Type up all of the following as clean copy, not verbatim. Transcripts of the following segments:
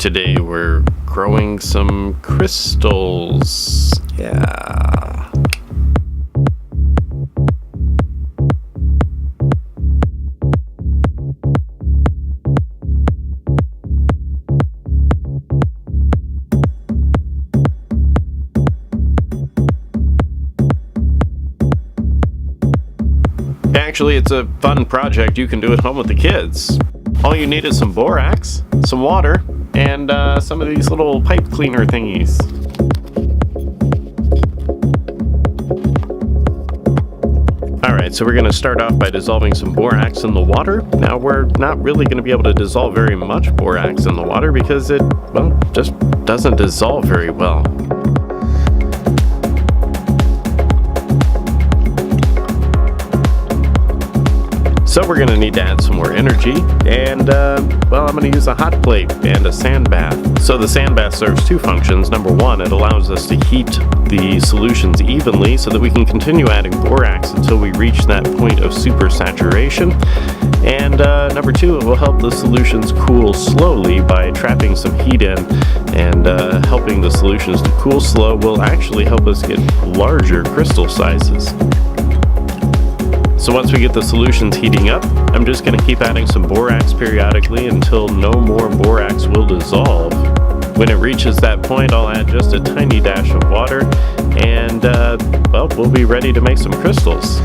Today we're growing some crystals. Yeah. Actually, it's a fun project you can do at home with the kids. All you need is some borax, some water, and some of these little pipe cleaner thingies. Alright, so we're going to start off by dissolving some borax in the water. Now, we're not really going to be able to dissolve very much borax in the water because it, well, just doesn't dissolve very well. So we're going to need to add some more energy, and well, I'm going to use a hot plate and a sand bath. So the sand bath serves two functions. Number one, it allows us to heat the solutions evenly so that we can continue adding borax until we reach that point of supersaturation. And number two, it will help the solutions cool slowly by trapping some heat in, and helping the solutions to cool slow will actually help us get larger crystal sizes. So once we get the solutions heating up, I'm just going to keep adding some borax periodically until no more borax will dissolve. When it reaches that point, I'll add just a tiny dash of water, and well, we'll be ready to make some crystals.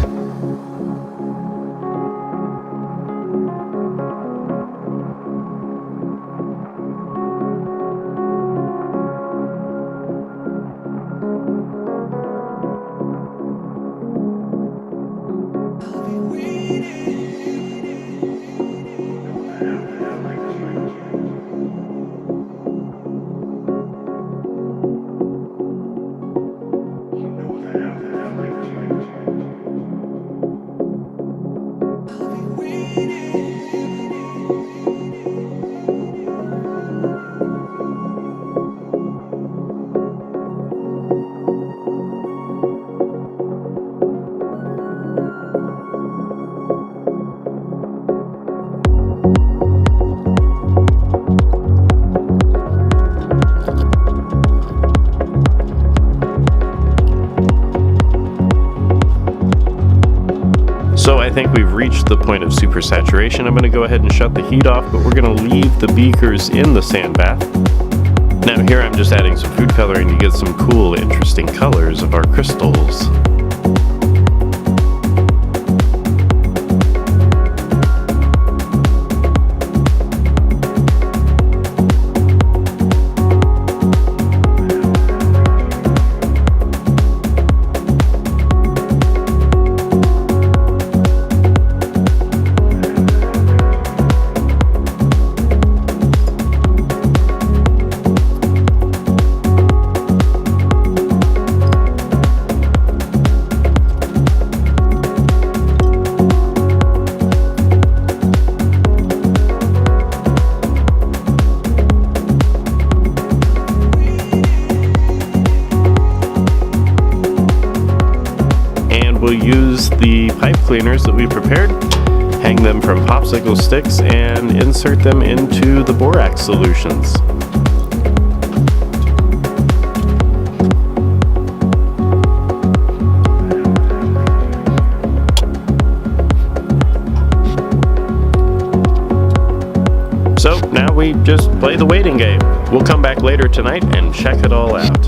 So I think we've reached the point of supersaturation. I'm going to go ahead and shut the heat off, but we're going to leave the beakers in the sand bath. Now here I'm just adding some food coloring to get some cool, interesting colors of our crystals. We'll use the pipe cleaners that we prepared, hang them from popsicle sticks, and insert them into the borax solutions. So now we just play the waiting game. We'll come back later tonight and check it all out.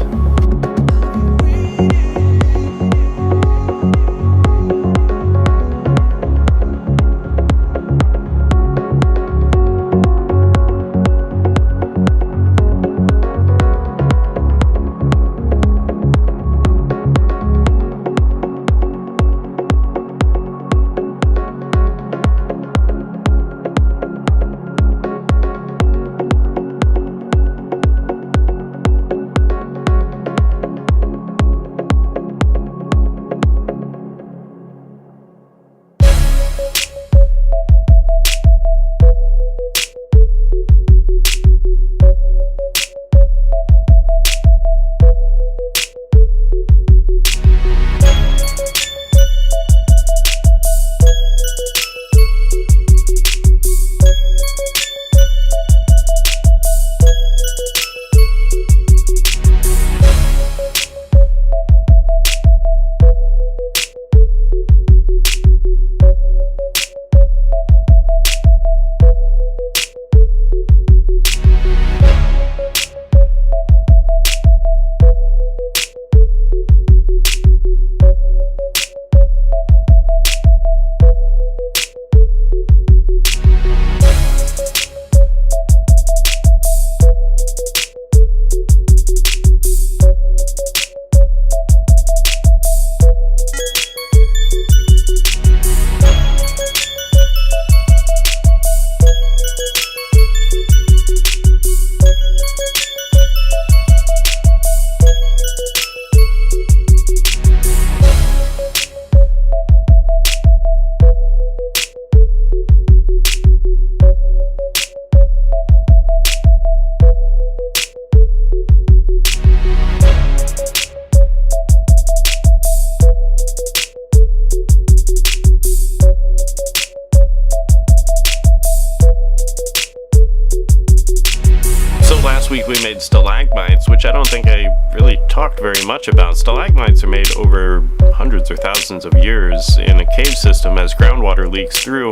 So last week we made stalagmites, which I don't think I really talked very much about. Stalagmites are made over hundreds or thousands of years in a cave system as groundwater leaks through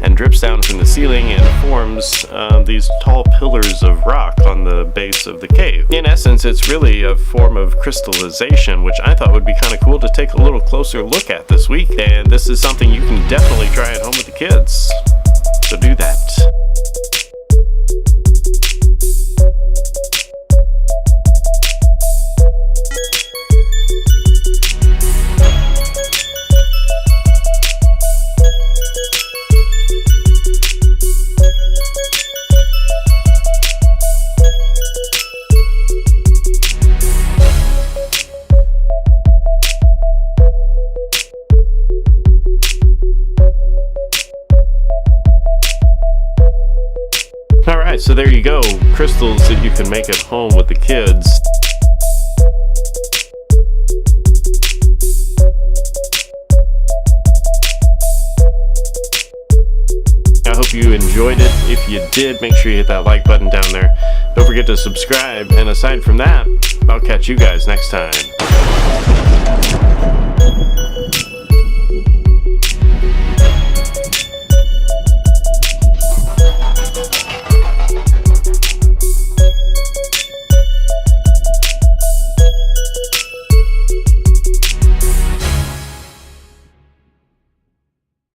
and drips down from the ceiling and forms these tall pillars of rock on the base of the cave. In essence, it's really a form of crystallization, which I thought would be kind of cool to take a little closer look at this week. And this is something you can definitely try at home with the kids. So do that. Alright, so there you go, crystals that you can make at home with the kids. I hope you enjoyed it. If you did, make sure you hit that like button down there. Don't forget to subscribe, and aside from that, I'll catch you guys next time.